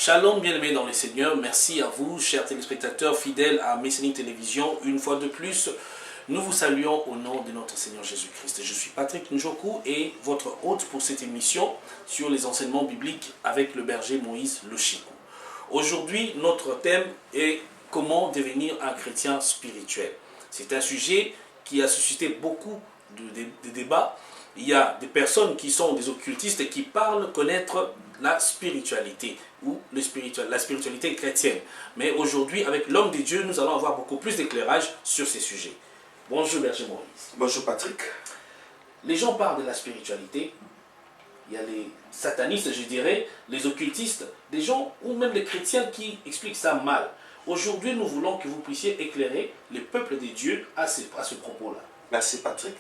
Shalom, bien-aimés dans le Seigneur. Merci à vous, chers téléspectateurs fidèles à Messianique Télévision. Une fois de plus, nous vous saluons au nom de notre Seigneur Jésus-Christ. Je suis Patrick Njoku et votre hôte pour cette émission sur les enseignements bibliques avec le berger Moïse Lochikou. Aujourd'hui, notre thème est comment devenir un chrétien spirituel. C'est un sujet qui a suscité beaucoup de débats. Il y a des personnes qui sont des occultistes et qui parlent connaître la spiritualité ou la spiritualité chrétienne. Mais aujourd'hui, avec l'homme de Dieu, nous allons avoir beaucoup plus d'éclairage sur ces sujets. Bonjour berger Maurice. Bonjour Patrick. Les gens parlent de la spiritualité. Il y a les satanistes, je dirais, les occultistes, des gens ou même les chrétiens qui expliquent ça mal. Aujourd'hui, nous voulons que vous puissiez éclairer le peuple de Dieu à ce propos-là. Merci Patrick.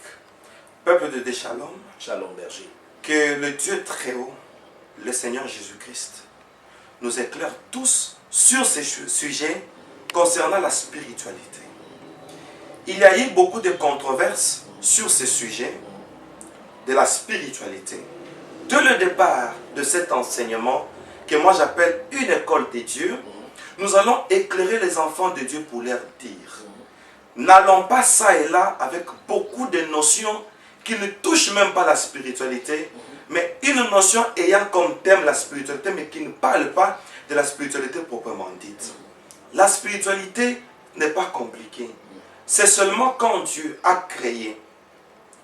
Peuple de Dieu, Shalom. Shalom berger. Que le Dieu très haut, le Seigneur Jésus-Christ, nous éclaire tous sur ces sujets concernant la spiritualité. Il y a eu beaucoup de controverses sur ces sujets de la spiritualité. Dès le départ de cet enseignement, que moi j'appelle une école de Dieu, nous allons éclairer les enfants de Dieu pour leur dire. N'allons pas ça et là avec beaucoup de notions qui ne touchent même pas la spiritualité, mais une notion ayant comme thème la spiritualité, mais qui ne parle pas de la spiritualité proprement dite. La spiritualité n'est pas compliquée. C'est seulement quand Dieu a créé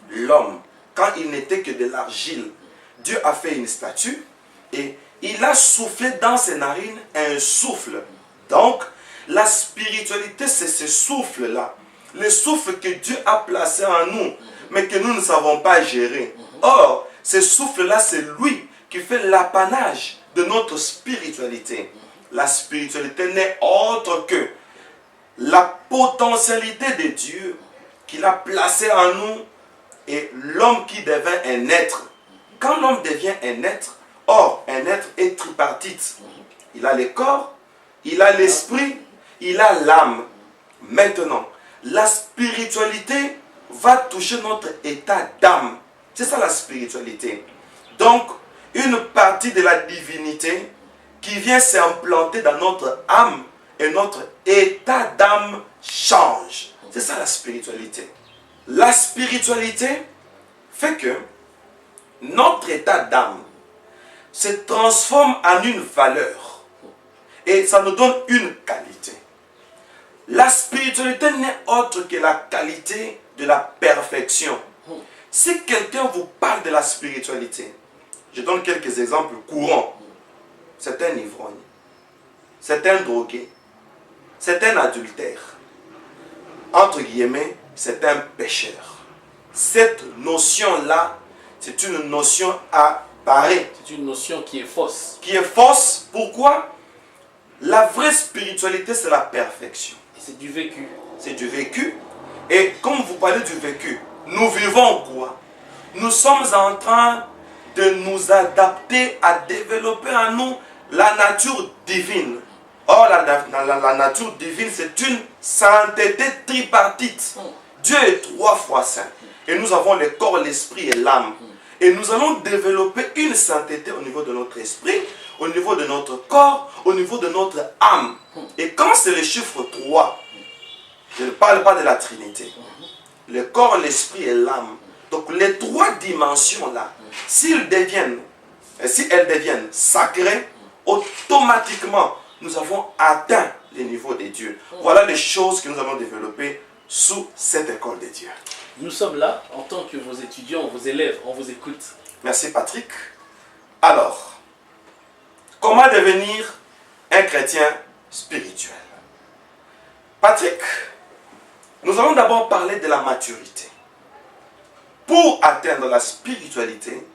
l'homme, quand il n'était que de l'argile, Dieu a fait une statue et il a soufflé dans ses narines un souffle. Donc, la spiritualité, c'est ce souffle-là. Le souffle que Dieu a placé en nous, mais que nous ne savons pas gérer. Or, ce souffle-là, c'est lui qui fait l'apanage de notre spiritualité. La spiritualité n'est autre que la potentialité de Dieu qu'il a placée en nous et l'homme qui devient un être. Quand l'homme devient un être, or, un être est tripartite. Il a le corps, il a l'esprit, il a l'âme. Maintenant, la spiritualité va toucher notre état d'âme. C'est ça la spiritualité. Donc, une partie de la divinité qui vient s'implanter dans notre âme et notre état d'âme change. C'est ça la spiritualité. La spiritualité fait que notre état d'âme se transforme en une valeur et ça nous donne une qualité. La spiritualité n'est autre que la qualité de la perfection. Si quelqu'un vous parle de la spiritualité, je donne quelques exemples courants. C'est un ivrogne, c'est un drogué, c'est un adultère. Entre guillemets, c'est un pécheur. Cette notion-là, c'est une notion à barrer. C'est une notion qui est fausse. Qui est fausse, pourquoi? La vraie spiritualité, c'est la perfection. C'est du vécu. C'est du vécu. Et comme vous parlez du vécu, nous vivons quoi? Nous sommes en train de nous adapter à développer en nous la nature divine. Or, la nature divine, c'est une sainteté tripartite. Dieu est 3 fois saint. Et nous avons le corps, l'esprit et l'âme. Et nous allons développer une sainteté au niveau de notre esprit, au niveau de notre corps, au niveau de notre âme. Et quand c'est le chiffre 3, je ne parle pas de la Trinité. Le corps, l'esprit et l'âme. Donc les 3 dimensions-là, si elles deviennent sacrées, automatiquement, nous avons atteint les niveaux de Dieu. Voilà les choses que nous allons développer sous cette école de Dieu. Nous sommes là en tant que vos étudiants, vos élèves, on vous écoute. Merci Patrick. Alors, comment devenir un chrétien spirituel? Patrick, nous allons d'abord parler de la maturité. Pour atteindre la spiritualité,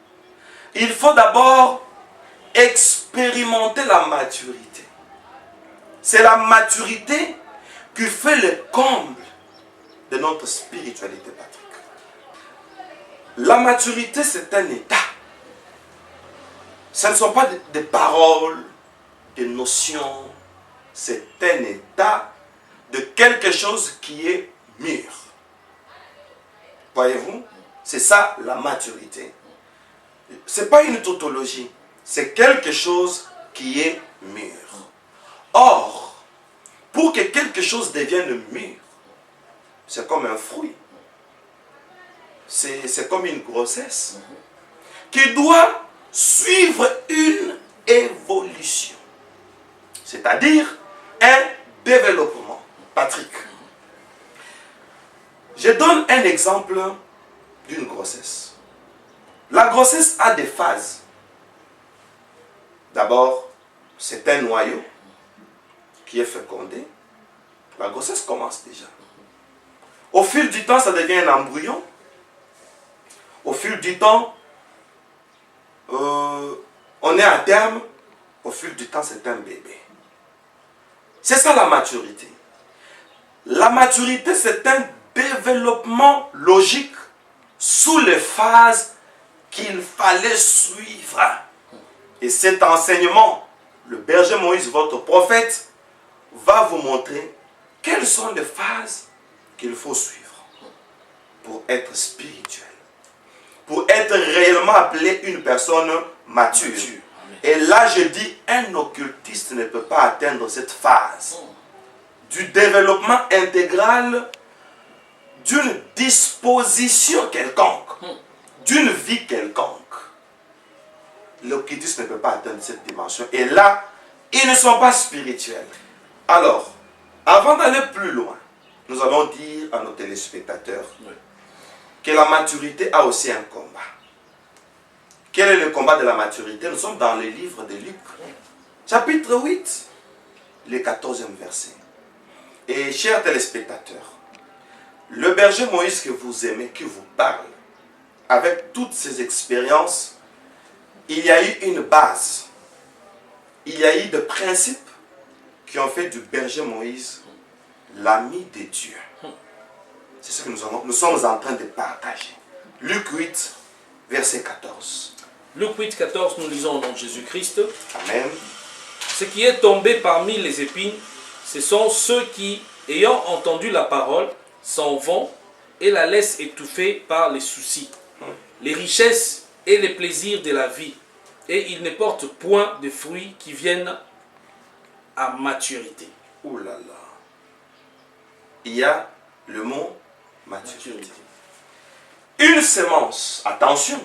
il faut d'abord expérimenter la maturité. C'est la maturité qui fait le comble de notre spiritualité, Patrick. La maturité, c'est un état. Ce ne sont pas des paroles, des notions. C'est un état de quelque chose qui est mûr. Voyez-vous? C'est ça la maturité. Ce n'est pas une tautologie. C'est quelque chose qui est mûr. Or, pour que quelque chose devienne mûr, c'est comme un fruit. C'est comme une grossesse qui doit suivre une évolution. C'est-à-dire un développement. Patrick, je donne un exemple d'une grossesse. La grossesse a des phases. D'abord, c'est un noyau qui est fécondé. La grossesse commence déjà. Au fil du temps, ça devient un embryon. Au fil du temps, on est à terme. Au fil du temps, c'est un bébé. C'est ça la maturité. La maturité, c'est un développement logique sous les phases qu'il fallait suivre. Et cet enseignement, le berger Moïse, votre prophète, va vous montrer quelles sont les phases qu'il faut suivre pour être spirituel, pour être réellement appelé une personne mature. Et là, je dis, un occultiste ne peut pas atteindre cette phase du développement intégral d'une disposition quelconque, d'une vie quelconque. L'occultiste ne peut pas atteindre cette dimension. Et là, ils ne sont pas spirituels. Alors, avant d'aller plus loin, nous allons dire à nos téléspectateurs que la maturité a aussi un combat. Quel est le combat de la maturité? Nous sommes dans le livre de Luc, chapitre 8, le 14e verset. Et chers téléspectateurs, le berger Moïse que vous aimez, qui vous parle, avec toutes ses expériences, il y a eu une base. Il y a eu des principes qui ont fait du berger Moïse l'ami de Dieu. C'est ce que nous sommes en train de partager. Luc 8, verset 14. Luc 8, 14, nous lisons au nom de Jésus-Christ. Amen. Ce qui est tombé parmi les épines, ce sont ceux qui, ayant entendu la parole, s'en vont et la laissent étouffer par les soucis, les richesses et les plaisirs de la vie. Et ils ne portent point de fruits qui viennent à maturité. Ouh là là. Il y a le mot maturité. Une semence, attention,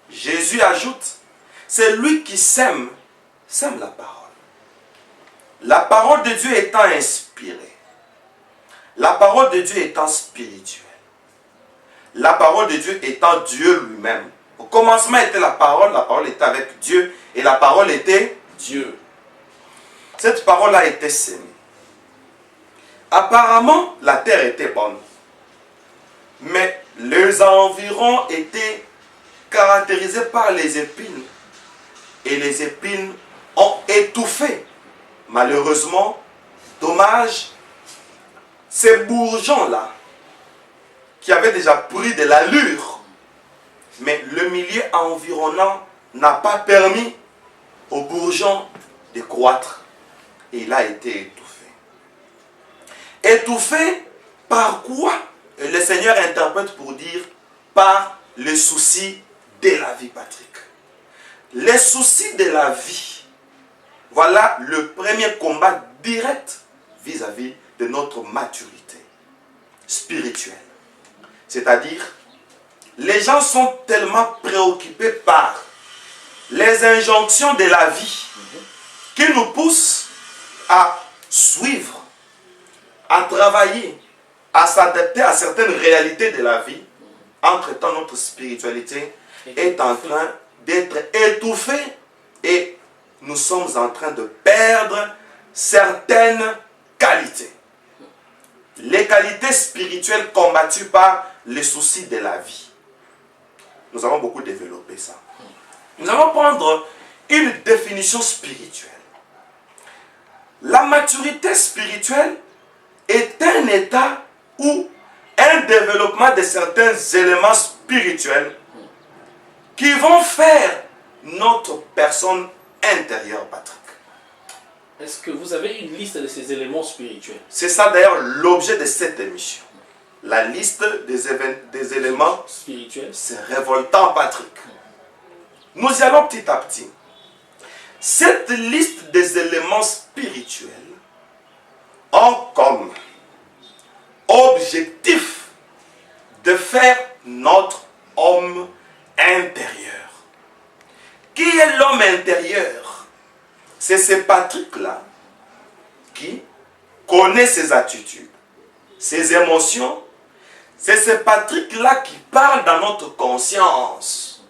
Jésus ajoute, c'est lui qui sème la parole. La parole de Dieu étant inspirée, la parole de Dieu étant spirituelle, la parole de Dieu étant Dieu lui-même. Au commencement était la parole était avec Dieu et la parole était Dieu. Cette parole a été sémée. Apparemment, la terre était bonne. Mais les environs étaient caractérisés par les épines. Et les épines ont étouffé. Malheureusement, dommage, ces bourgeons-là, qui avaient déjà pris de l'allure, mais le milieu environnant n'a pas permis aux bourgeons de croître. Et il a été étouffé. Étouffé par quoi? Le Seigneur interprète pour dire par les soucis de la vie, Patrick. Les soucis de la vie. Voilà le premier combat direct vis-à-vis de notre maturité spirituelle. C'est-à-dire, les gens sont tellement préoccupés par les injonctions de la vie qui nous poussent à suivre, à travailler, à s'adapter à certaines réalités de la vie. Entre-temps, notre spiritualité est en train d'être étouffée et nous sommes en train de perdre certaines qualités. Les qualités spirituelles combattues par les soucis de la vie. Nous avons beaucoup développé ça. Nous allons prendre une définition spirituelle. La maturité spirituelle est un état ou un développement de certains éléments spirituels qui vont faire notre personne intérieure, Patrick. Est-ce que vous avez une liste de ces éléments spirituels? C'est ça d'ailleurs l'objet de cette émission. La liste des éléments spirituels. C'est révoltant, Patrick. Nous y allons petit à petit. Cette liste des éléments faire notre homme intérieur. Qui est l'homme intérieur? C'est ce Patrick-là qui connaît ses attitudes, ses émotions. C'est ce Patrick-là qui parle dans notre conscience.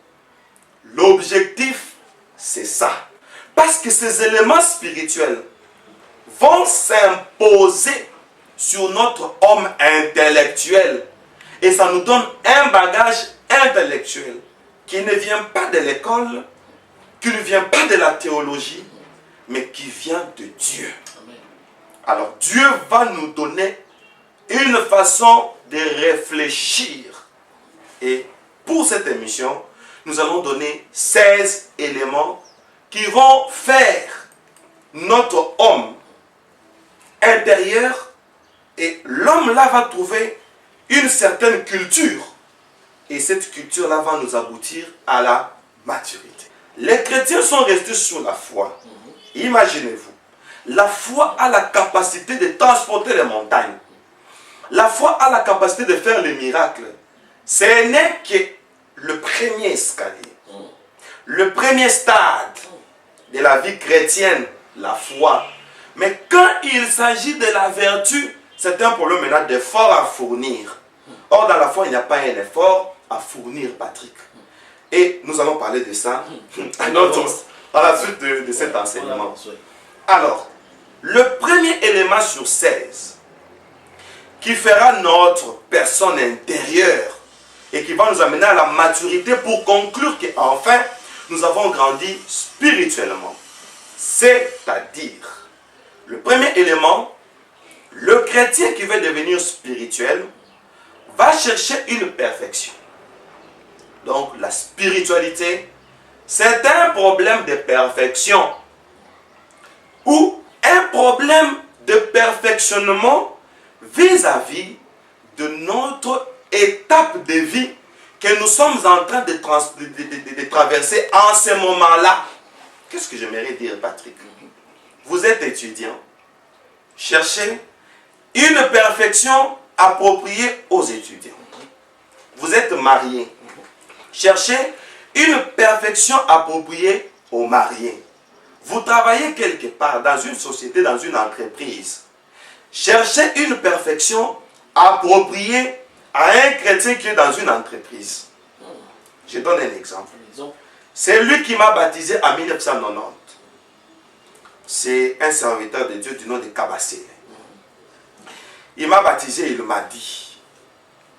L'objectif, c'est ça. Parce que ces éléments spirituels vont s'imposer sur notre homme intellectuel. Et ça nous donne un bagage intellectuel qui ne vient pas de l'école, qui ne vient pas de la théologie, mais qui vient de Dieu. Alors Dieu va nous donner une façon de réfléchir. Et pour cette émission, nous allons donner 16 éléments qui vont faire notre homme intérieur, et l'homme là va trouver une certaine culture, et cette culture là va nous aboutir à la maturité. Les chrétiens sont restés sur la foi. Imaginez-vous, la foi a la capacité de transporter les montagnes. La foi a la capacité de faire les miracles. Ce n'est que le premier escalier, le premier stade de la vie chrétienne, la foi. Mais quand il s'agit de la vertu, c'est un problème maintenant d'effort à fournir. Or, dans la foi, il n'y a pas un effort à fournir, Patrick. Et nous allons parler de ça à la suite de cet enseignement. Alors, le premier élément sur 16 qui fera notre personne intérieure et qui va nous amener à la maturité pour conclure qu'enfin, nous avons grandi spirituellement. C'est-à-dire, le premier élément, le chrétien qui veut devenir spirituel va chercher une perfection. Donc, la spiritualité, c'est un problème de perfection ou un problème de perfectionnement vis-à-vis de notre étape de vie que nous sommes en train de traverser en ce moment-là. Qu'est-ce que j'aimerais dire, Patrick? Vous êtes étudiant, cherchez une perfection appropriée aux étudiants. Vous êtes marié, cherchez une perfection appropriée aux mariés. Vous travaillez quelque part dans une société, dans une entreprise. Cherchez une perfection appropriée à un chrétien qui est dans une entreprise. Je donne un exemple. C'est lui qui m'a baptisé en 1990. C'est un serviteur de Dieu du nom de Kabassé. Il m'a baptisé, il m'a dit.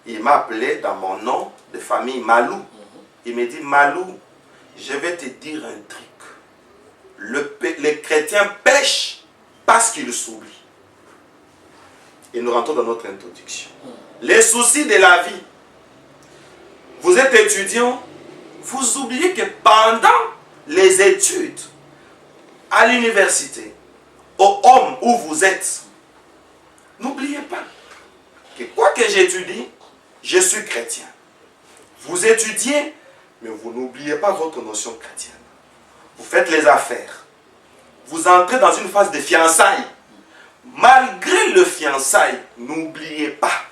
Il m'a appelé dans mon nom de famille Malou. Il me dit, Malou, je vais te dire un truc. Les chrétiens pêchent parce qu'ils s'oublient. Et nous rentrons dans notre introduction. Les soucis de la vie. Vous êtes étudiant, vous oubliez que pendant les études, à l'université, au homme où vous êtes, n'oubliez pas que quoi que j'étudie, je suis chrétien. Vous étudiez, mais vous n'oubliez pas votre notion chrétienne. Vous faites les affaires. Vous entrez dans une phase de fiançailles. Malgré le fiançailles, n'oubliez pas.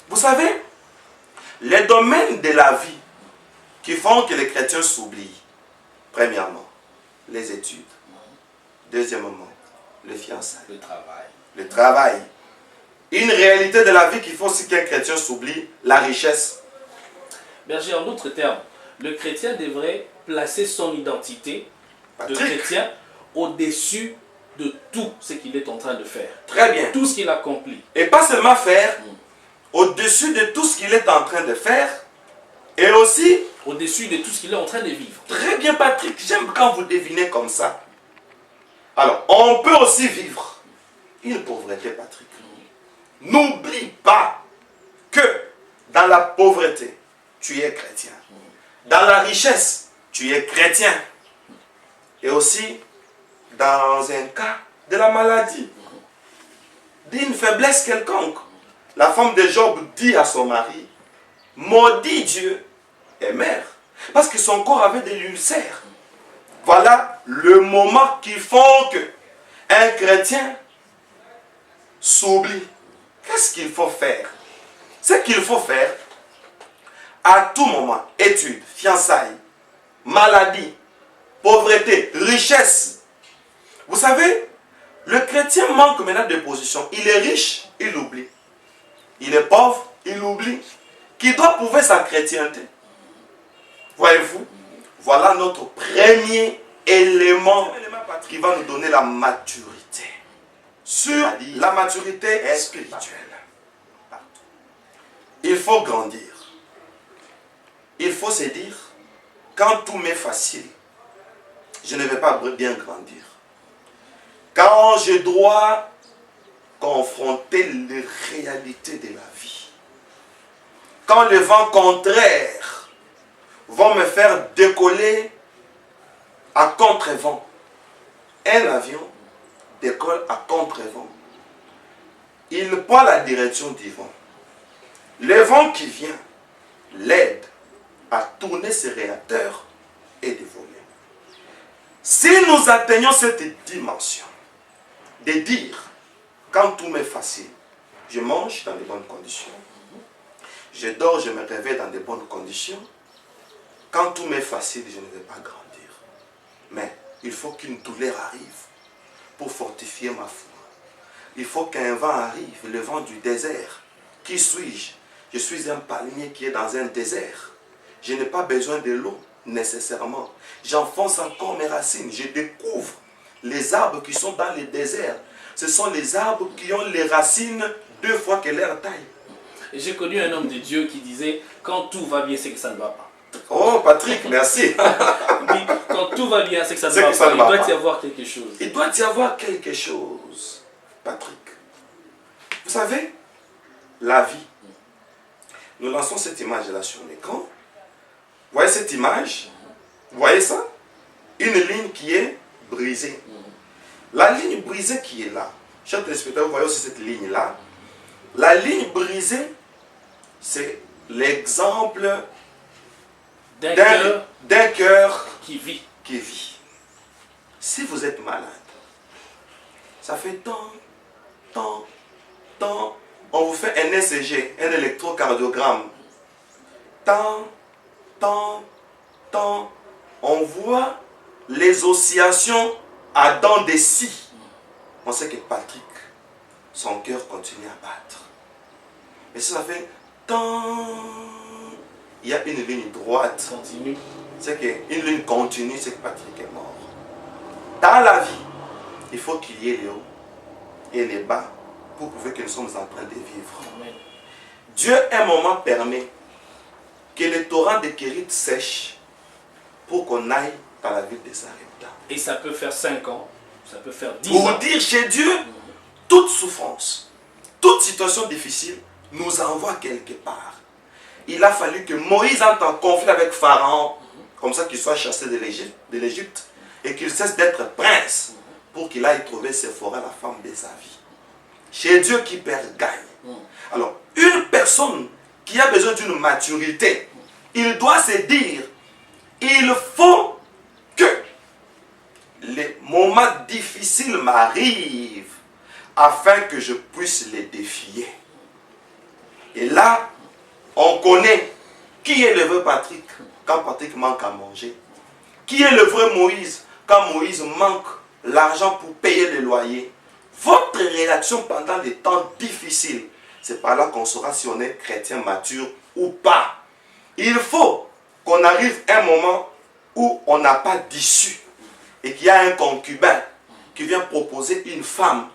Vous savez, les domaines de la vie qui font que les chrétiens s'oublient. Premièrement, les études. Deuxièmement, le fiançailles. Le travail. Une réalité de la vie qui fait aussi qu'un chrétien s'oublie, la richesse. Berger, en d'autres termes, le chrétien devrait placer son identité de chrétien au-dessus de tout ce qu'il est en train de faire. Très bien. Tout ce qu'il accomplit. Et pas seulement faire, au-dessus de tout ce qu'il est en train de faire, et aussi au-dessus de tout ce qu'il est en train de vivre. Très bien, Patrick. J'aime quand vous devinez comme ça. Alors, on peut aussi vivre une pauvreté, Patrick. N'oublie pas que dans la pauvreté, tu es chrétien. Dans la richesse, tu es chrétien. Et aussi, dans un cas de la maladie, d'une faiblesse quelconque, la femme de Job dit à son mari, maudit Dieu et mère, parce que son corps avait des ulcères. Voilà le moment qui font que un chrétien s'oublie. Qu'est-ce qu'il faut faire? Ce qu'il faut faire, À tout moment, études, fiançailles, maladie, pauvreté, richesse. Vous savez, le chrétien manque maintenant de position. Il est riche, il oublie. Il est pauvre, il oublie. Qui doit prouver sa chrétienté. Voyez-vous? Voilà notre premier élément qui va nous donner la maturité. Sur la maturité spirituelle. Il faut grandir. Il faut se dire, quand tout m'est facile, je ne vais pas bien grandir. Quand je dois confronter les réalités de la vie, quand les vents contraires vont me faire décoller à contre-vent, un avion décolle à contre-vent. Il prend la direction du vent. Le vent qui vient l'aide à tourner ses réacteurs et de voler. Si nous atteignons cette dimension de dire, quand tout m'est facile, je mange dans de bonnes conditions, je dors, je me réveille dans de bonnes conditions, quand tout m'est facile, je ne vais pas grandir. Mais il faut qu'une douleur arrive pour fortifier ma foi. Il faut qu'un vent arrive, le vent du désert. Qui suis-je? Je suis un palmier qui est dans un désert. Je n'ai pas besoin de l'eau nécessairement. J'enfonce encore mes racines. Je découvre les arbres qui sont dans le désert. Ce sont les arbres qui ont les racines 2 fois que leur taille. J'ai connu un homme de Dieu qui disait, quand tout va bien, c'est que ça ne va pas. Oh Patrick, merci. Quand tout va bien, c'est que ça ne va pas. Il doit y avoir quelque chose. Il doit y avoir quelque chose, Patrick. Vous savez, la vie. Nous lançons cette image-là sur l'écran. Vous voyez cette image? Vous voyez ça? Une ligne qui est brisée. La ligne brisée qui est là. Chers téléspectateurs, vous voyez aussi cette ligne-là. La ligne brisée, c'est l'exemple d'un cœur qui vit. Si vous êtes malade, ça fait tant, on vous fait un ECG, un électrocardiogramme. Tant, on voit les oscillations à dents de scie. On sait que Patrick, son cœur continue à battre. Et ça fait tant, il y a une ligne droite. Continue. C'est qu'une ligne continue, c'est que Patrick est mort. Dans la vie, il faut qu'il y ait les hauts et les bas pour prouver que nous sommes en train de vivre. Amen. Dieu, un moment, permet que le torrent de Kérit sèche pour qu'on aille dans la ville de Sarepta. Et ça peut faire 5 ans, ça peut faire 10 ans. Pour dire chez Dieu, toute souffrance, toute situation difficile nous envoie quelque part. Il a fallu que Moïse entre en conflit avec Pharaon, comme ça qu'il soit chassé de l'Égypte, et qu'il cesse d'être prince, pour qu'il aille trouver Séphora, la femme de sa vie. Chez Dieu, qui perd gagne. Alors, une personne qui a besoin d'une maturité, il doit se dire, il faut que les moments difficiles m'arrivent afin que je puisse les défier. Et là, on connaît qui est le vrai Patrick quand Patrick manque à manger. Qui est le vrai Moïse quand Moïse manque l'argent pour payer le loyer. Votre réaction pendant les temps difficiles, c'est par là qu'on saura si on est chrétien mature ou pas. Il faut qu'on arrive à un moment où on n'a pas d'issue et qu'il y a un concubin qui vient proposer une femme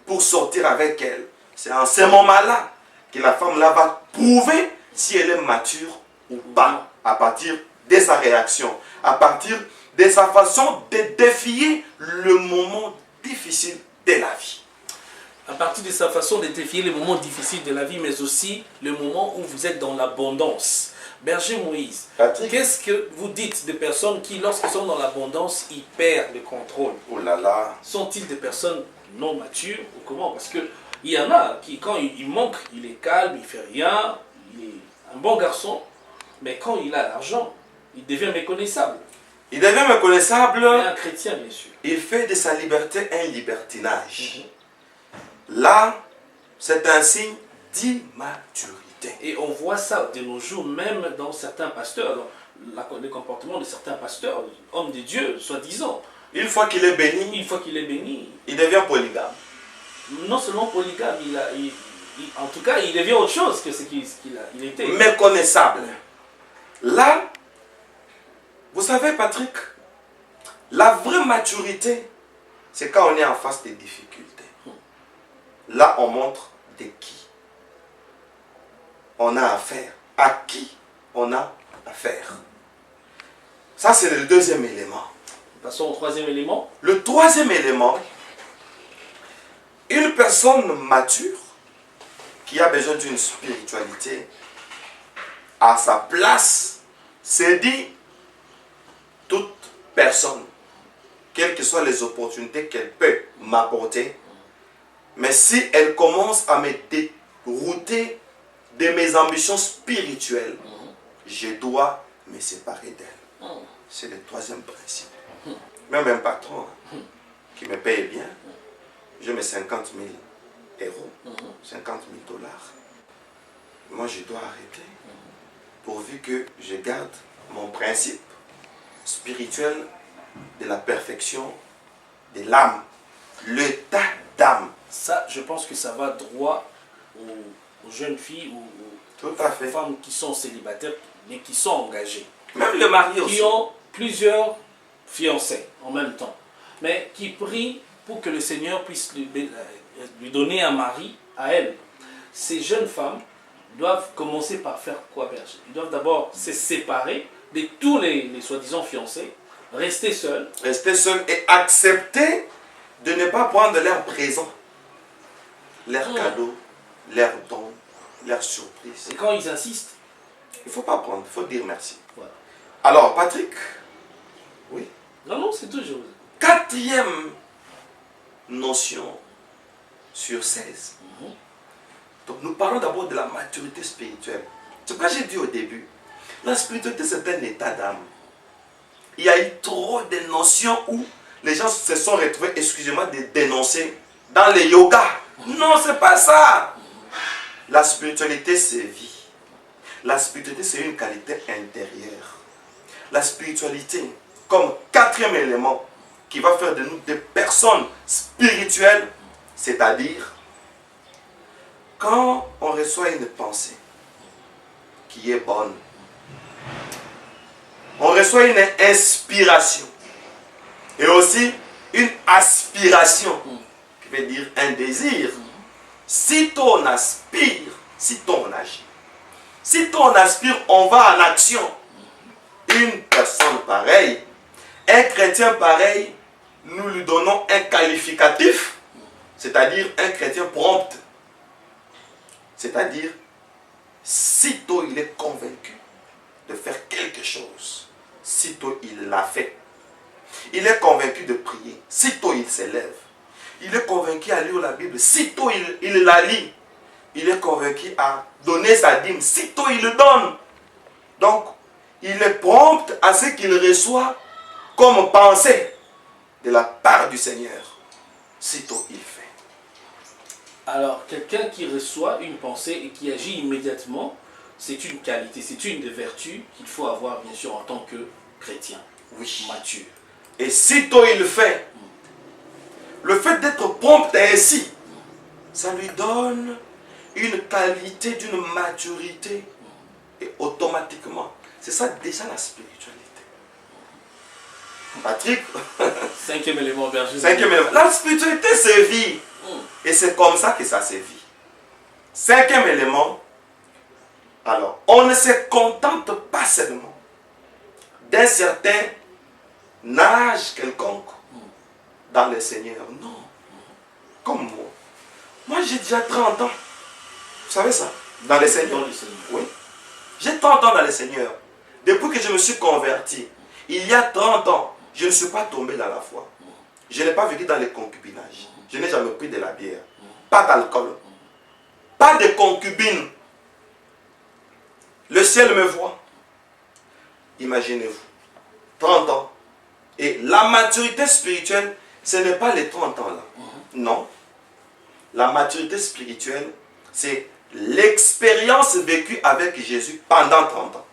pour sortir avec elle. C'est en ce moment-là que la femme-là va prouver si elle est mature ou pas, à partir de sa réaction, à partir de sa façon de défier le moment difficile de la vie. À partir de sa façon de défier les moments difficiles de la vie, mais aussi le moment où vous êtes dans l'abondance. Berger Moïse, qu'est-ce que vous dites de personnes qui, lorsqu'ils sont dans l'abondance, ils perdent le contrôle? Oh là là. Sont-ils des personnes non matures ou comment? Parce qu'il y en a qui, quand il manque, il est calme, il ne fait rien, il est un bon garçon, mais quand il a l'argent, il devient méconnaissable. Il devient méconnaissable. Il est un chrétien, bien sûr. Il fait de sa liberté un libertinage. Là, c'est un signe d'immaturité. maturité. Et on voit ça de nos jours, même dans certains pasteurs, dans le comportement de certains pasteurs, hommes de Dieu, soi-disant. Une fois qu'il est béni, Une fois qu'il est béni, il devient polygame. non seulement polygame, en tout cas, il devient autre chose que ce qu'il était. Méconnaissable. Là, vous savez, Patrick, la vraie maturité, c'est quand on est en face des difficultés. Là, on montre de qui on a affaire, à qui on a affaire. Ça, c'est le deuxième élément. Passons au troisième élément. Le troisième élément, une personne mature qui a besoin d'une spiritualité à sa place, c'est dit toute personne, quelles que soient les opportunités qu'elle peut m'apporter, mais si elle commence à me dérouter de mes ambitions spirituelles, je dois me séparer d'elle. C'est le troisième principe. Même un patron qui me paye bien, je mets 50 000 euros, 50 000 $. Moi, je dois arrêter pourvu que je garde mon principe spirituel de la perfection de l'âme, l'état d'âme. Ça, je pense que ça va droit aux jeunes filles ou Tout à fait. aux femmes qui sont célibataires, mais qui sont engagées. Même le mari aussi. Qui ont plusieurs fiancés en même temps, mais qui prient pour que le Seigneur puisse lui donner un mari à elle. Ces jeunes femmes doivent commencer par faire quoi, berger? Ils doivent d'abord se séparer de tous les soi-disant fiancés, rester seuls. Rester seul et accepter de ne pas prendre leur présent, leur cadeau, leur don, leur surprise. Et quand ils insistent, Il ne faut pas prendre, il faut dire merci. voilà. Alors, Patrick, oui. Non, c'est toujours. Quatrième notion sur 16. Donc, nous parlons d'abord de la maturité spirituelle. C'est pourquoi j'ai dit au début, la spiritualité, c'est un état d'âme. Il y a eu trop de notions où les gens se sont retrouvés, excusez-moi de dénoncer, dans les yogas. Non, c'est pas ça. La spiritualité, c'est vie. La spiritualité, c'est une qualité intérieure. La spiritualité, comme quatrième élément qui va faire de nous des personnes spirituelles, c'est-à-dire quand on reçoit une pensée qui est bonne, on reçoit une inspiration et aussi une aspiration, qui veut dire un désir. Sitôt on aspire, sitôt on agit. Sitôt on aspire, on va en action. Une personne pareille, un chrétien pareil, nous lui donnons un qualificatif, c'est-à-dire un chrétien prompt. C'est-à-dire, sitôt il est convaincu de faire quelque chose, sitôt il l'a fait. Il est convaincu de prier, sitôt il s'élève. Il est convaincu à lire la Bible, sitôt il la lit. Il est convaincu à donner sa dîme, sitôt il le donne. Donc, il est prompt à ce qu'il reçoit comme pensée de la part du Seigneur. Sitôt il fait. Alors, quelqu'un qui reçoit une pensée et qui agit immédiatement, c'est une qualité, c'est une des vertus qu'il faut avoir, bien sûr, en tant que chrétien, Oui. mature. Et sitôt il fait. Le fait d'être prompt ainsi, ça lui donne une qualité d'une maturité. Et automatiquement, c'est ça déjà la spiritualité. Patrick, Cinquième élément, berger. cinquième élément. La spiritualité, c'est vie. Et c'est comme ça que ça se vit. Cinquième élément, alors, on ne se contente pas seulement d'un certain âge quelconque dans le Seigneur. Non. Comme moi. Moi, j'ai déjà 30 ans. Vous savez ça? Dans le Seigneur. Dans le Seigneur. Oui. J'ai 30 ans dans le Seigneur. Depuis que je me suis converti, il y a 30 ans, je ne suis pas tombé dans la foi. Je n'ai pas vécu dans les concubinages. Je n'ai jamais pris de la bière. Pas d'alcool. Pas de concubine. Le ciel me voit. Imaginez-vous. 30 ans. Et la maturité spirituelle, ce n'est pas les 30 ans là. Non. La maturité spirituelle, c'est l'expérience vécue avec Jésus pendant 30 ans.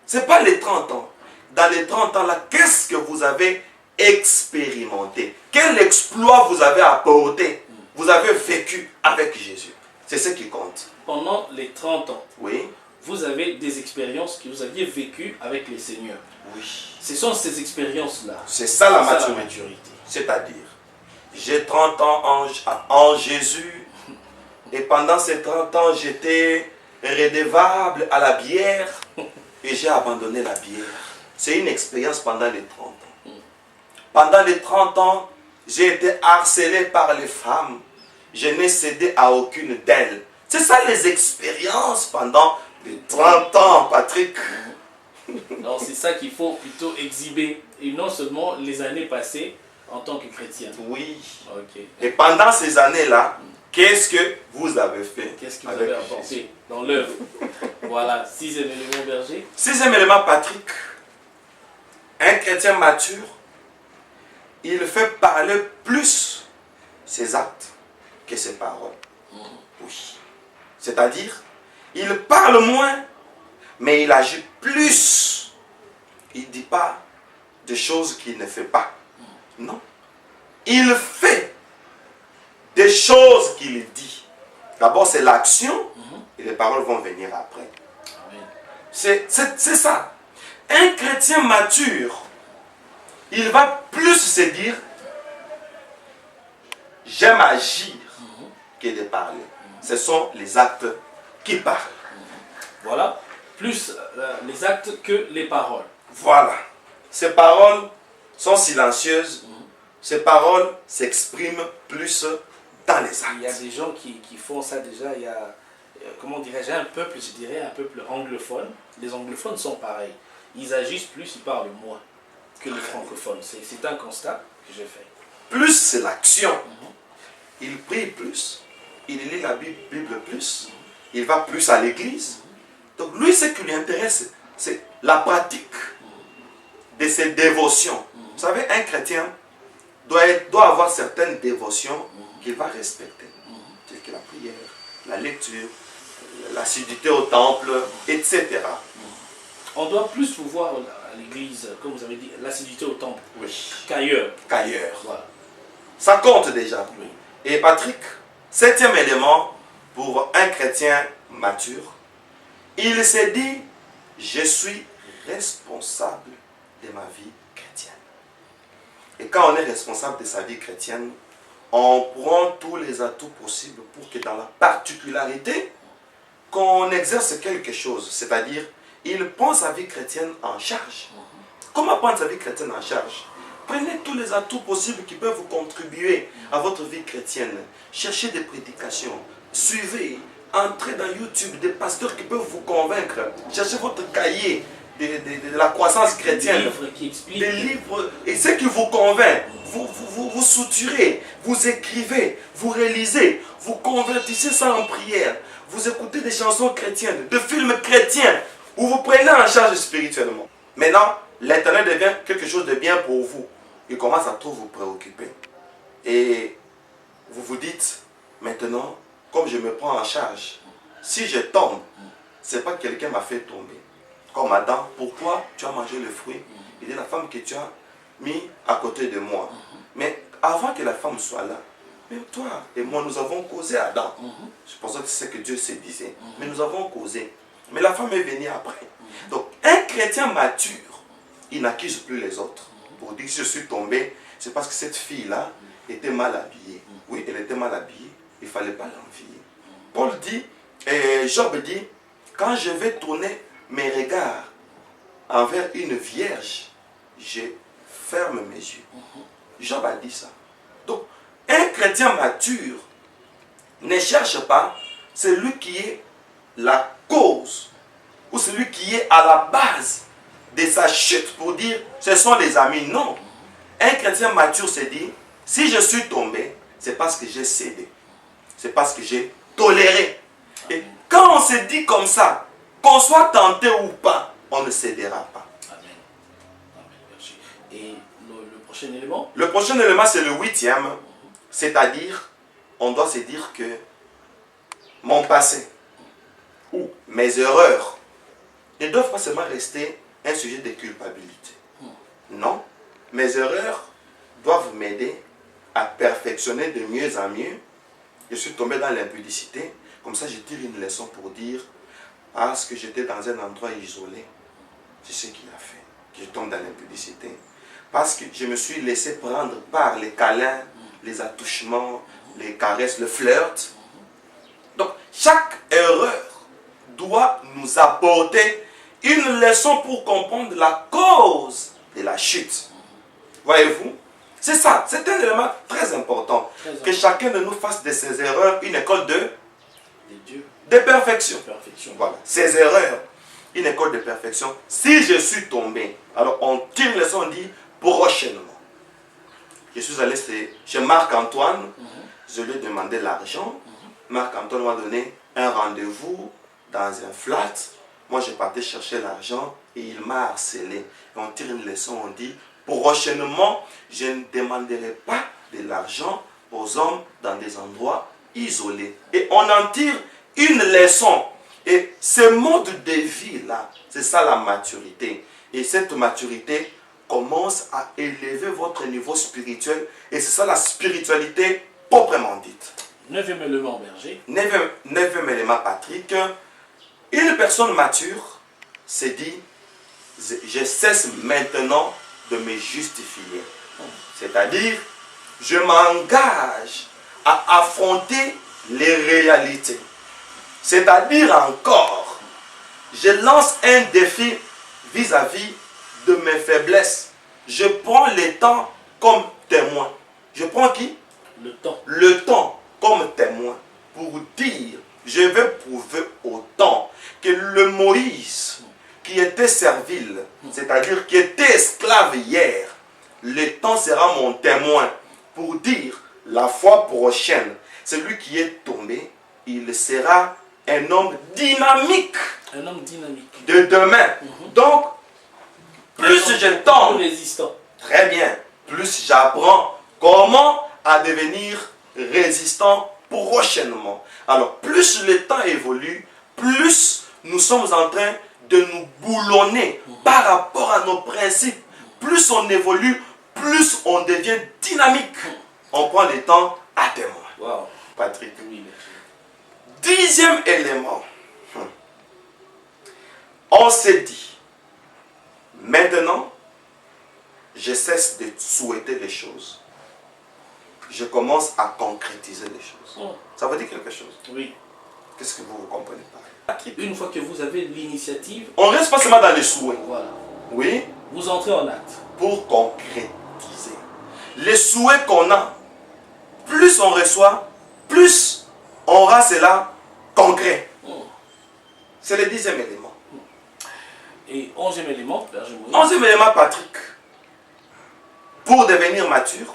Ce n'est pas les 30 ans. Dans les 30 ans là, qu'est-ce que vous avez expérimenté? Quel exploit vous avez apporté? Vous avez vécu avec Jésus. C'est ce qui compte. Pendant les 30 ans, Oui. vous avez des expériences que vous aviez vécues avec les seigneurs. Oui. Ce sont ces expériences-là. C'est ça la C'est ça, maturité. C'est-à-dire, j'ai 30 ans en Jésus et pendant ces 30 ans, j'étais redevable à la bière et j'ai abandonné la bière. C'est une expérience pendant les 30 ans. Pendant les 30 ans, j'ai été harcelé par les femmes. Je n'ai cédé à aucune d'elles. C'est ça les expériences pendant les 30 ans, Patrick. Alors c'est ça qu'il faut plutôt exhiber. Et non seulement les années passées en tant que chrétien. Oui. Ok. Et pendant ces années-là, qu'est-ce que vous avez fait? Qu'est-ce que vous avez apporté dans l'œuvre? Voilà, 6e élément, berger. 6e élément, Patrick. Un chrétien mature, il fait parler plus ses actes que ses paroles. Oui. C'est-à-dire, il parle moins, mais il agit plus. Il ne dit pas des choses qu'il ne fait pas. Non. Il fait des choses qu'il dit. D'abord, c'est l'action et les paroles vont venir après. C'est ça. Un chrétien mature, il va plus se dire j'aime agir que de parler. Ce sont les actes qui parlent. Voilà, plus les actes que les paroles. Voilà. Ces paroles sont silencieuses. Ces paroles s'expriment plus dans les actes. Il y a des gens qui font ça déjà. Il y a, comment dirais-je, un peuple, je dirais, un peuple anglophone. Les anglophones sont pareils. Ils agissent plus, ils parlent moins que les francophones. C'est un constat que j'ai fait. Plus c'est l'action. Il prie plus. Il lit la Bible plus. Il va plus à l'église. Donc lui, ce qui lui intéresse, c'est la pratique de ses dévotions. Vous savez, un chrétien doit avoir certaines dévotions qu'il va respecter. Telles que la prière, la lecture, l'assiduité au temple, etc. On doit plus vous voir à l'église, comme vous avez dit, l'assiduité au temple, Oui. qu'ailleurs. Qu'ailleurs. Voilà. Ça compte déjà. Oui. Et Patrick, 7e élément pour un chrétien mature, il s'est dit, je suis responsable de ma vie chrétienne. Et quand on est responsable de sa vie chrétienne, on prend tous les atouts possibles pour que dans la particularité, qu'on exerce quelque chose. C'est-à-dire, il prend sa vie chrétienne en charge. Comment prendre sa vie chrétienne en charge? Prenez tous les atouts possibles qui peuvent vous contribuer à votre vie chrétienne. Cherchez des prédications. Suivez. Entrez dans YouTube des pasteurs qui peuvent vous convaincre. Cherchez votre cahier de la croissance chrétienne. Des livres qui expliquent. Des livres. Et ce qui vous convainc, vous souturez, vous écrivez, vous réalisez, vous convertissez ça en prière. Vous écoutez des chansons chrétiennes, des films chrétiens, où vous prenez en charge spirituellement. Maintenant, l'Éternel devient quelque chose de bien pour vous. Il commence à trop vous préoccuper. Et vous vous dites, maintenant, comme je me prends en charge, si je tombe, ce n'est pas que quelqu'un m'a fait tomber. Comme Adam, pourquoi tu as mangé le fruit? Il dit, la femme que tu as mis à côté de moi. Mais avant que la femme soit là, même toi et moi, nous avons causé Adam. Je pense que c'est ce que Dieu se disait. Mais nous avons causé. Mais la femme est venue après. Donc, un chrétien mature, il n'accuse plus les autres. Pour dire que je suis tombé, c'est parce que cette fille-là était mal habillée. Oui, elle était mal habillée. Il ne fallait pas l'envier. Paul dit, et Job dit, quand je vais tourner mes regards envers une vierge, je ferme mes yeux. Job a dit ça. Donc, un chrétien mature ne cherche pas celui qui est la cause ou celui qui est à la base de sa chute pour dire ce sont les amis. Non. Un chrétien mature se dit, si je suis tombé, c'est parce que j'ai cédé. C'est parce que j'ai toléré. Et quand on se dit comme ça, qu'on soit tenté ou pas, on ne cédera pas. Amen. Amen. Et le prochain élément? Le prochain élément, c'est le 8e. C'est-à-dire, on doit se dire que mon passé ou mes erreurs ne doivent pas seulement rester un sujet de culpabilité. Non, mes erreurs doivent m'aider à perfectionner de mieux en mieux. Je suis tombé dans l'impudicité, comme ça je tire une leçon pour dire, parce que j'étais dans un endroit isolé, c'est ce qu'il a fait, que je tombe dans l'impudicité. Parce que je me suis laissé prendre par les câlins, les attouchements, les caresses, le flirt. Donc, chaque erreur doit nous apporter une leçon pour comprendre la cause de la chute. Voyez-vous? C'est ça, c'est un élément très important. Que chacun de nous fasse de ses erreurs une école de perfection. Voilà, ces erreurs, une école de perfection. Si je suis tombé, alors on tire une leçon, on dit prochainement. Je suis allé chez Marc-Antoine, je lui ai demandé l'argent. Marc-Antoine m'a donné un rendez-vous dans un flat. Moi, je partais chercher l'argent et il m'a harcelé. Et on tire une leçon, on dit prochainement, je ne demanderai pas de l'argent aux hommes dans des endroits isolés. Et on en tire une leçon. Et ce mode de vie-là, c'est ça la maturité. Et cette maturité commence à élever votre niveau spirituel. Et c'est ça la spiritualité proprement dite. 9e élément, berger. 9e élément, Patrick. Une personne mature se dit, je cesse maintenant de me justifier. C'est-à-dire, je m'engage à affronter les réalités. C'est-à-dire encore, je lance un défi vis-à-vis de mes faiblesses. Je prends le temps comme témoin. Je prends qui? Le temps. Le temps comme témoin pour dire, je vais prouver au temps que le Moïse qui était servile, c'est-à-dire qui était esclave hier, le temps sera mon témoin pour dire la fois prochaine, celui qui est tombé, il sera un homme dynamique. Un homme dynamique. De demain. Donc, plus je tombe, résistant. Très bien, plus j'apprends comment à devenir résistant prochainement. Alors, plus le temps évolue, plus nous sommes en train de nous boulonner par rapport à nos principes. Plus on évolue, plus on devient dynamique. On prend le temps à témoin. Wow. Patrick. Oui, 10e élément. On s'est dit, maintenant, je cesse de souhaiter les choses. Je commence à concrétiser les choses. Ça veut dire quelque chose? Oui. Qu'est-ce que vous comprenez pas? Une fois que vous avez l'initiative, on reste pas seulement dans les souhaits. Voilà. Oui. Vous entrez en acte. Pour concrétiser. Les souhaits qu'on a, plus on reçoit, plus on rend cela concret. C'est le 10e élément. Et 11e élément, 11e élément, Patrick. Pour devenir mature,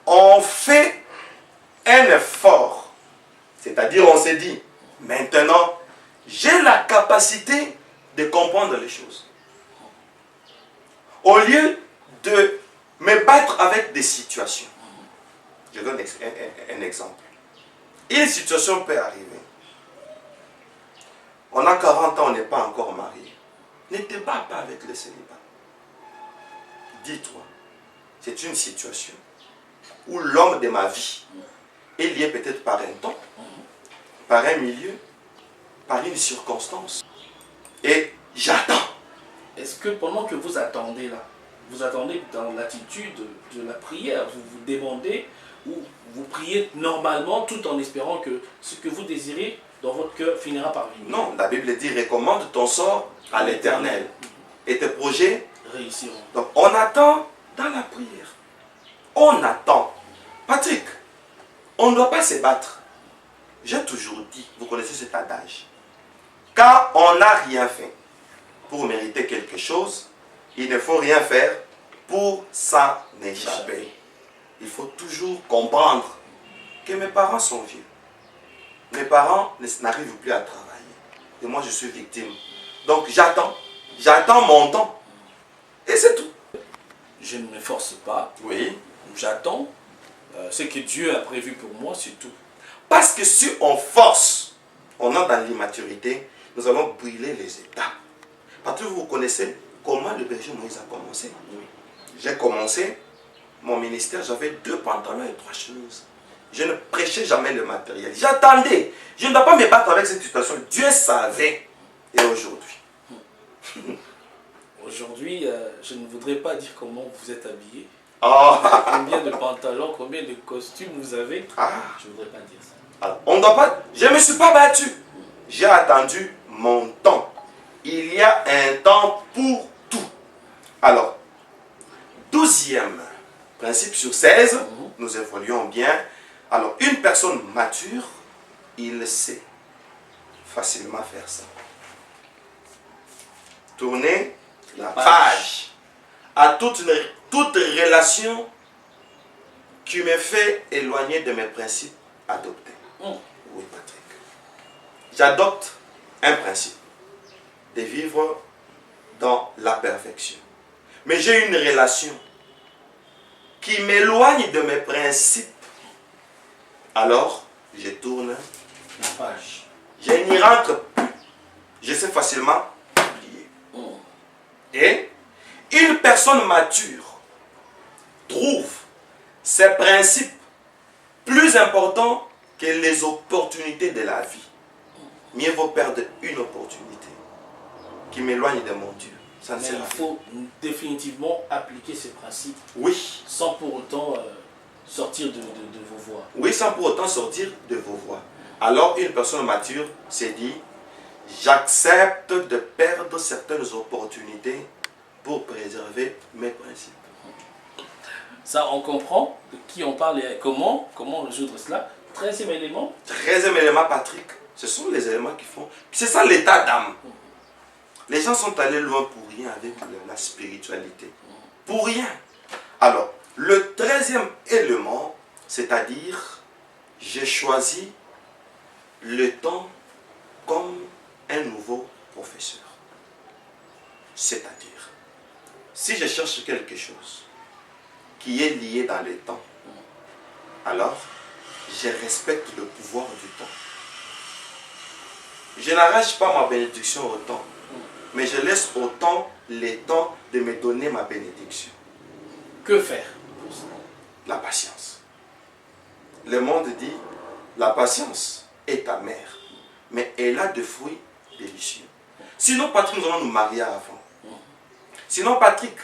on fait un effort. C'est-à-dire, on s'est dit, maintenant, j'ai la capacité de comprendre les choses. Au lieu de me battre avec des situations. Je donne un exemple. Une situation peut arriver. On a 40 ans, on n'est pas encore marié. Ne te bats pas avec le célibat. Dis-toi, c'est une situation où l'homme de ma vie est lié peut-être par un temps, par un milieu, par une circonstance. Et j'attends. Est-ce que pendant que vous attendez là, vous attendez dans l'attitude de la prière, vous vous demandez ou vous priez normalement tout en espérant que ce que vous désirez dans votre cœur finira par venir? Non, la Bible dit recommande ton sort à l'Éternel et tes projets réussiront. Donc on attend dans la prière. On attend. Patrick, on ne doit pas se battre. J'ai toujours dit, vous connaissez cet adage. Quand on n'a rien fait pour mériter quelque chose, il ne faut rien faire pour s'en échapper. Il faut toujours comprendre que mes parents sont vieux. Mes parents n'arrivent plus à travailler. Et moi, je suis victime. Donc, j'attends. J'attends mon temps. Et c'est tout. Je ne me force pas. Oui. J'attends. Ce que Dieu a prévu pour moi, c'est tout. Parce que si on force, on entre dans l'immaturité, nous allons brûler les étapes. Parce que vous connaissez comment le berger Moïse a commencé. J'ai commencé mon ministère, j'avais 2 pantalons et 3 chemises. Je ne prêchais jamais le matériel. J'attendais. Je ne dois pas me battre avec cette situation. Dieu savait. Et aujourd'hui? Aujourd'hui, je ne voudrais pas dire comment vous êtes habillé. Oh. Combien de pantalons, combien de costumes vous avez. Je ne voudrais pas dire ça. Alors, on ne doit pas... Je ne me suis pas battu. J'ai attendu mon temps. Il y a un temps pour tout. Alors, 12e principe sur 16, nous évoluons bien. Alors, une personne mature, il sait facilement faire ça. Tourner la page à toute relation qui me fait éloigner de mes principes adoptés. Oui, Patrick. J'adopte un principe de vivre dans la perfection. Mais j'ai une relation qui m'éloigne de mes principes. Alors, je tourne la page. Je n'y rentre plus. Je sais facilement oublier. Et une personne mature trouve ses principes plus importants que les opportunités de la vie. Mieux vaut perdre une opportunité qui m'éloigne de mon Dieu. Ça ne Mais sert à il rien. faut définitivement appliquer ces principes. Oui. Sans pour autant sortir de vos voies. Oui, sans pour autant sortir de vos voies. Alors, une personne mature s'est dit, j'accepte de perdre certaines opportunités pour préserver mes principes. Ça, on comprend de qui on parle et comment résoudre cela. 13e élément. 13e élément, Patrick, ce sont les éléments qui font... C'est ça l'état d'âme. Les gens sont allés loin pour rien avec la spiritualité. Pour rien. Alors, le 13e élément, c'est-à-dire, j'ai choisi le temps comme un nouveau professeur. C'est-à-dire, si je cherche quelque chose qui est lié dans le temps, alors je respecte le pouvoir du temps. Je n'arrache pas ma bénédiction au temps, mais je laisse au temps le temps de me donner ma bénédiction. Que faire pour ça? La patience. Le monde dit, la patience est amère, mais elle a des fruits délicieux. Sinon, Patrick, nous allons nous marier avant. Sinon, Patrick,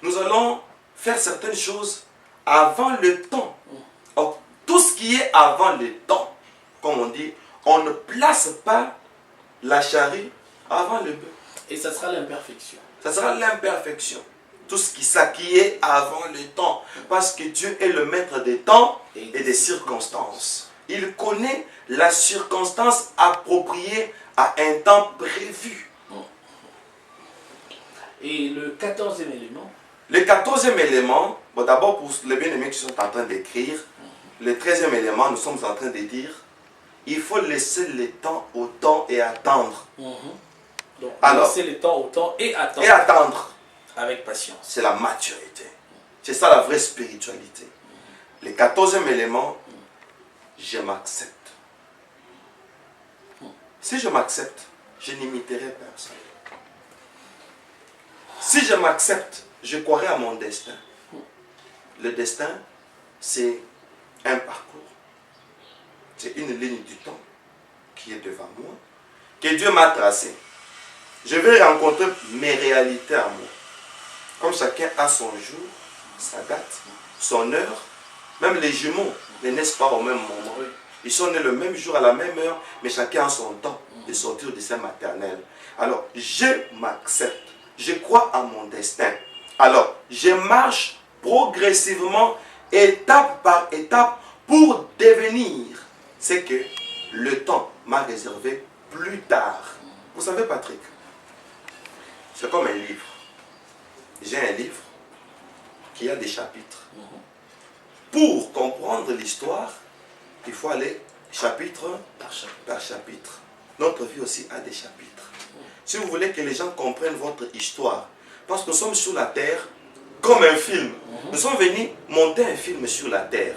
nous allons faire certaines choses avant le temps. Or, tout ce qui est avant le temps, comme on dit, on ne place pas la charrue avant le bœuf. Et ça sera l'imperfection. Ça sera l'imperfection. Tout ce qui est avant le temps. Parce que Dieu est le maître des temps et des circonstances. Il connaît la circonstance appropriée à un temps prévu. Et le 14e élément? Le 14e élément, bon, d'abord pour les bien-aimés qui sont en train d'écrire, le 13e élément, nous sommes en train de dire, il faut laisser le temps au temps et attendre. Donc, alors, laisser le temps au temps et attendre. Et attendre. Avec patience. C'est la maturité. C'est ça la vraie spiritualité. Le 14e élément, je m'accepte. Si je m'accepte, je n'imiterai personne. Si je m'accepte, je croirai à mon destin. Le destin, c'est un parcours. C'est une ligne du temps qui est devant moi, que Dieu m'a tracée. Je vais rencontrer mes réalités à moi. Comme chacun a son jour, sa date, son heure, même les jumeaux ne naissent pas au même moment. Ils sont nés le même jour, à la même heure, mais chacun a son temps de sortir de sa maternelle. Alors, je m'accepte. Je crois à mon destin. Alors, je marche progressivement, étape par étape, pour devenir ce que le temps m'a réservé plus tard. Vous savez, Patrick, c'est comme un livre. J'ai un livre qui a des chapitres. Pour comprendre l'histoire, il faut aller chapitre par chapitre. Notre vie aussi a des chapitres. Si vous voulez que les gens comprennent votre histoire, parce que nous sommes sur la terre comme un film. Nous sommes venus monter un film sur la terre.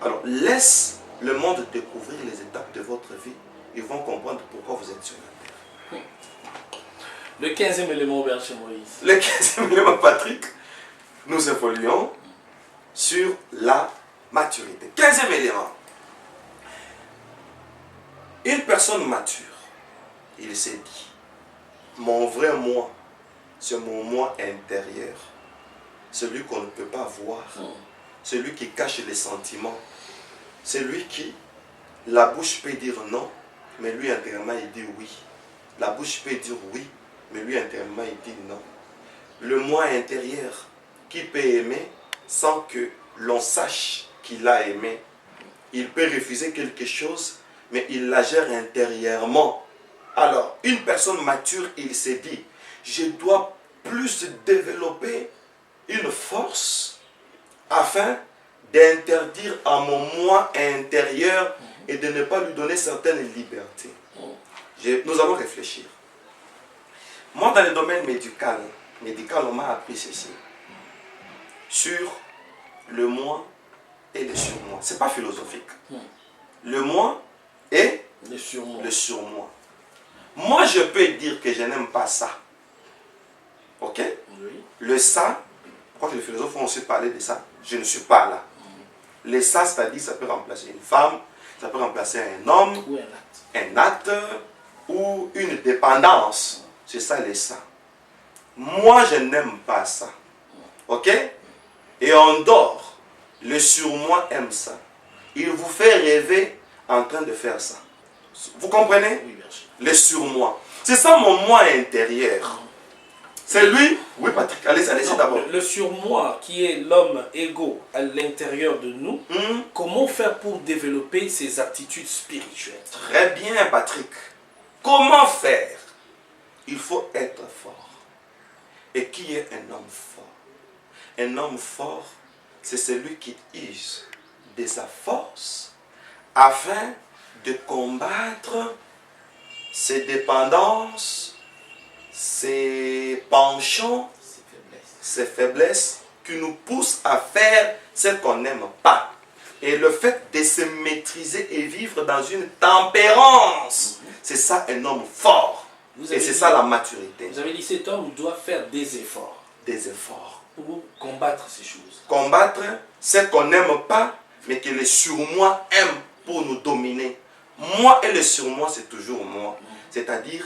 Alors laisse le monde découvrir les étapes de votre vie, ils vont comprendre pourquoi vous êtes sur la terre. Le 15e élément, Berger Moïse. Le 15e élément, Patrick, nous évoluons sur la maturité. 15e élément. Une personne mature, il s'est dit, mon vrai moi, c'est mon moi intérieur. Celui qu'on ne peut pas voir. Celui qui cache les sentiments. Celui qui, la bouche peut dire non, mais lui intérieurement il dit oui. La bouche peut dire oui, mais lui intérieurement il dit non. Le moi intérieur qui peut aimer sans que l'on sache qu'il a aimé. Il peut refuser quelque chose, mais il la gère intérieurement. Alors, une personne mature, il s'est dit, je dois plus développer une force afin d'interdire à mon moi intérieur et de ne pas lui donner certaines libertés. Nous allons réfléchir. Moi, dans le domaine médical, on m'a appris ceci. Sur le moi et le surmoi. Ce n'est pas philosophique. Le moi et le surmoi. Le surmoi. Moi, je peux dire que je n'aime pas ça. Ok? Oui. Le ça, je crois que les philosophes ont aussi parlé de ça. Je ne suis pas là. Le ça, c'est-à-dire ça peut remplacer une femme, ça peut remplacer un homme, Ou un acte ou une dépendance. C'est ça le ça. Moi, je n'aime pas ça. Ok? Et en dehors, le surmoi aime ça. Il vous fait rêver en train de faire ça. Vous comprenez? Oui, bien sûr. Le surmoi. C'est ça mon moi intérieur. C'est lui. Oui, Patrick, allez-y d'abord. Le surmoi qui est l'homme égaux à l'intérieur de nous, comment faire pour développer ces aptitudes spirituelles? Très bien, Patrick. Comment faire? Il faut être fort. Et qui est un homme fort? Un homme fort, c'est celui qui use de sa force afin de combattre ses dépendances, ses penchants, ses faiblesses qui nous poussent à faire ce qu'on n'aime pas. Et le fait de se maîtriser et vivre dans une tempérance, c'est ça un homme fort. Et c'est ça la maturité. Vous avez dit cet homme doit faire des efforts. Des efforts. Pour combattre ces choses. Combattre ce qu'on n'aime pas, mais que le surmoi aime pour nous dominer. Moi et le surmoi, c'est toujours moi. C'est-à-dire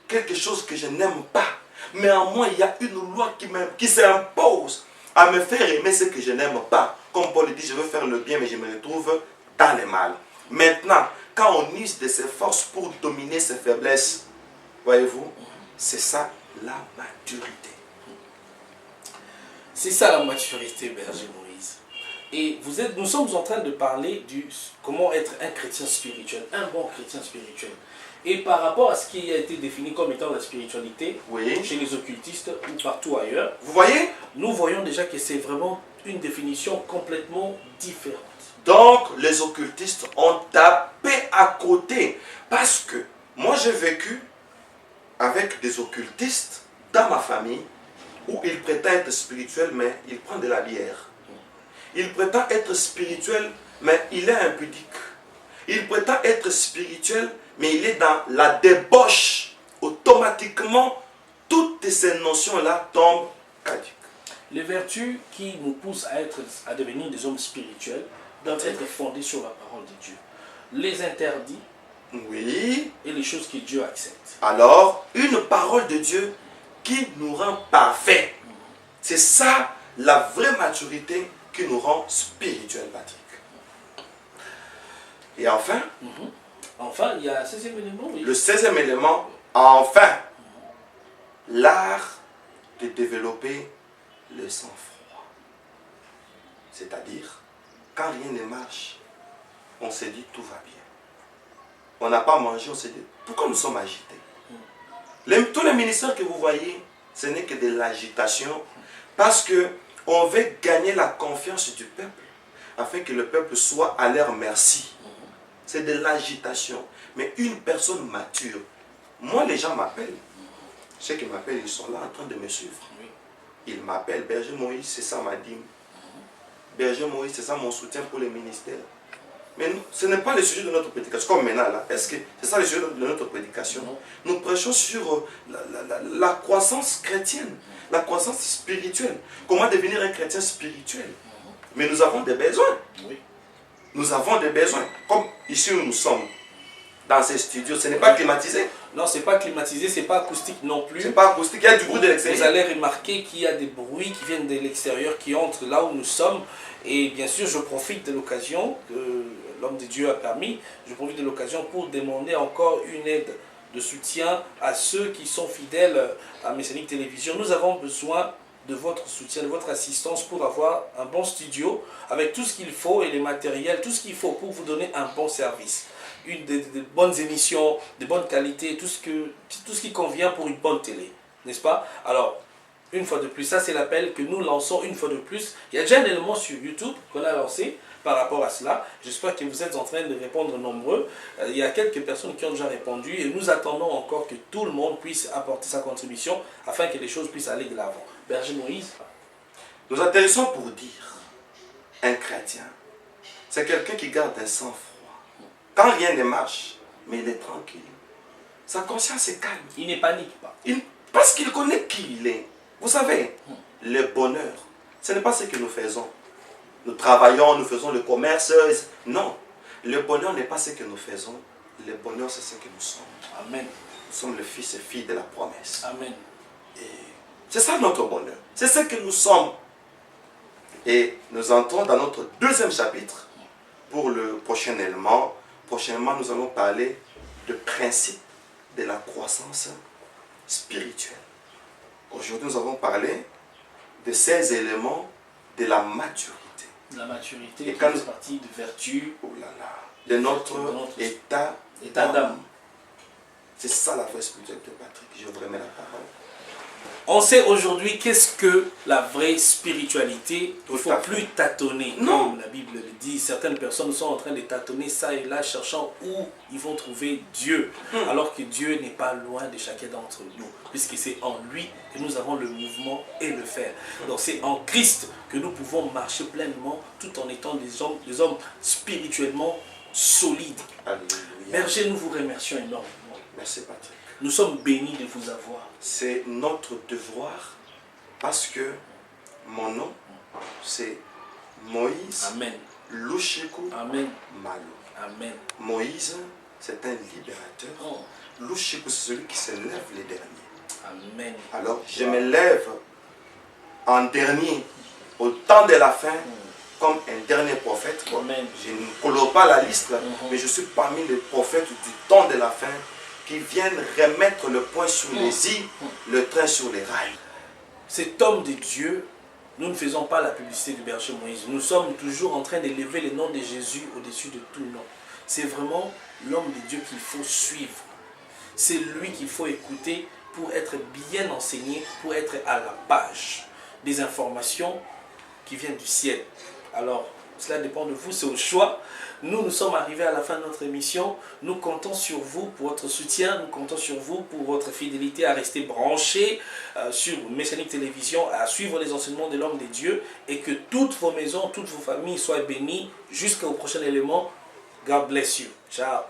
quelque chose que je n'aime pas. Mais en moi, il y a une loi qui s'impose à me faire aimer ce que je n'aime pas. Comme Paul dit, je veux faire le bien, mais je me retrouve dans le mal. Maintenant, quand on use de ses forces pour dominer ses faiblesses, voyez-vous, c'est ça la maturité. C'est ça la maturité, Berger Moïse. Et nous sommes en train de parler de comment être un chrétien spirituel, un bon chrétien spirituel. Et par rapport à ce qui a été défini comme étant la spiritualité, chez les occultistes ou partout ailleurs, vous voyez, nous voyons déjà que c'est vraiment une définition complètement différente. Donc, les occultistes ont tapé à côté. Parce que moi, j'ai vécu avec des occultistes dans ma famille où il prétend être spirituel, mais il prend de la bière. Il prétend être spirituel, mais il est impudique. Il prétend être spirituel, mais il est dans la débauche. Automatiquement, toutes ces notions-là tombent caduques. Les vertus qui nous poussent à devenir des hommes spirituels doivent être fondées sur la parole de Dieu. Les interdits, oui, et les choses que Dieu accepte. Alors, une parole de Dieu qui nous rend parfaits. C'est ça la vraie maturité qui nous rend spirituels, Patrick. Et enfin, enfin, il y a un 16e élément. Oui. Le 16e élément, enfin, l'art de développer le sang-froid. C'est-à-dire, quand rien ne marche, on se dit tout va bien. On n'a pas mangé, on se dit pourquoi nous sommes agités. Tous les ministères que vous voyez, ce n'est que de l'agitation parce qu'on veut gagner la confiance du peuple afin que le peuple soit à leur merci. C'est de l'agitation. Mais une personne mature, moi les gens m'appellent. Ceux qui m'appellent, ils sont là en train de me suivre. Ils m'appellent, Berger Moïse, c'est ça ma dîme. Berger Moïse, c'est ça mon soutien pour les ministères. Mais ce n'est pas le sujet de notre prédication. Comme maintenant, là, est-ce que c'est ça le sujet de notre prédication? Non. Nous prêchons sur la croissance chrétienne, la croissance spirituelle. Comment devenir un chrétien spirituel? Mais nous avons des besoins. Oui. Nous avons des besoins. Comme ici où nous sommes, dans ces studios, ce n'est pas climatisé. Non, c'est pas climatisé, c'est pas acoustique non plus. C'est pas acoustique, il y a du bruit de Vous l'extérieur. allez remarquer qu'il y a des bruits qui viennent de l'extérieur, qui entrent là où nous sommes. Et bien sûr, je profite de l'occasion que l'homme de Dieu a permis. Je profite de l'occasion pour demander encore une aide de soutien à ceux qui sont fidèles à Messianique Télévision. Nous avons besoin de votre soutien, de votre assistance pour avoir un bon studio avec tout ce qu'il faut et les matériels, tout ce qu'il faut pour vous donner un bon service. De bonnes émissions, de bonne qualité, tout ce qui convient pour une bonne télé, n'est-ce pas? Alors, une fois de plus, ça c'est l'appel que nous lançons une fois de plus. Il y a déjà un élément sur YouTube qu'on a lancé par rapport à cela. J'espère que vous êtes en train de répondre nombreux. Il y a quelques personnes qui ont déjà répondu et nous attendons encore que tout le monde puisse apporter sa contribution afin que les choses puissent aller de l'avant. Berger Moïse. Nous atterrissons pour dire, un chrétien, c'est quelqu'un qui garde un sang-froid. Quand rien ne marche, mais il est tranquille. Sa conscience est calme. Il ne panique pas. Parce qu'il connaît qui il est. Vous savez, le bonheur, ce n'est pas ce que nous faisons. Nous travaillons, nous faisons le commerce. Non, le bonheur n'est pas ce que nous faisons. Le bonheur, c'est ce que nous sommes. Amen. Nous sommes le fils et filles de la promesse. Amen. Et c'est ça notre bonheur. C'est ce que nous sommes. Et nous entrons dans notre deuxième chapitre pour le prochain élément. Prochainement, nous allons parler de principe de la croissance spirituelle. Aujourd'hui, nous avons parlé de ces éléments de la maturité. La maturité Et quand fait partie de vertu. Oh là là, de notre état d'âme. C'est ça la vraie spiritualité, Patrick. Je vous remets la parole. On sait aujourd'hui qu'est-ce que la vraie spiritualité. Il ne faut plus tâtonner, Non. comme la Bible le dit. Certaines personnes sont en train de tâtonner ça et là, cherchant où ils vont trouver Dieu. Alors que Dieu n'est pas loin de chacun d'entre nous, puisque c'est en lui que nous avons le mouvement et le faire. Donc c'est en Christ que nous pouvons marcher pleinement tout en étant des hommes spirituellement solides. Alléluia. Berger, nous vous remercions énormément. Merci, Patrick. Nous sommes bénis de vous avoir. C'est notre devoir parce que mon nom, c'est Moïse Amen. Lushiku Amen. Malo. Amen. Moïse, c'est un libérateur. Oh. Lushiku, c'est celui qui se lève les derniers. Amen. Alors, je me lève en dernier au temps de la fin comme un dernier prophète. Amen. Je ne colore pas la liste, mais je suis parmi les prophètes du temps de la fin qui viennent remettre le point sur les i, le train sur les rails. Cet homme de Dieu, nous ne faisons pas la publicité du berger Moïse. Nous sommes toujours en train d'élever le nom de Jésus au-dessus de tout nom. C'est vraiment l'homme de Dieu qu'il faut suivre. C'est lui qu'il faut écouter pour être bien enseigné, pour être à la page des informations qui viennent du ciel. Alors, cela dépend de vous, c'est au choix. Nous sommes arrivés à la fin de notre émission. Nous comptons sur vous pour votre soutien. Nous comptons sur vous pour votre fidélité à rester branchés sur Messianique Télévision, à suivre les enseignements de l'homme de Dieu et que toutes vos maisons, toutes vos familles soient bénies jusqu'au prochain élément. God bless you. Ciao.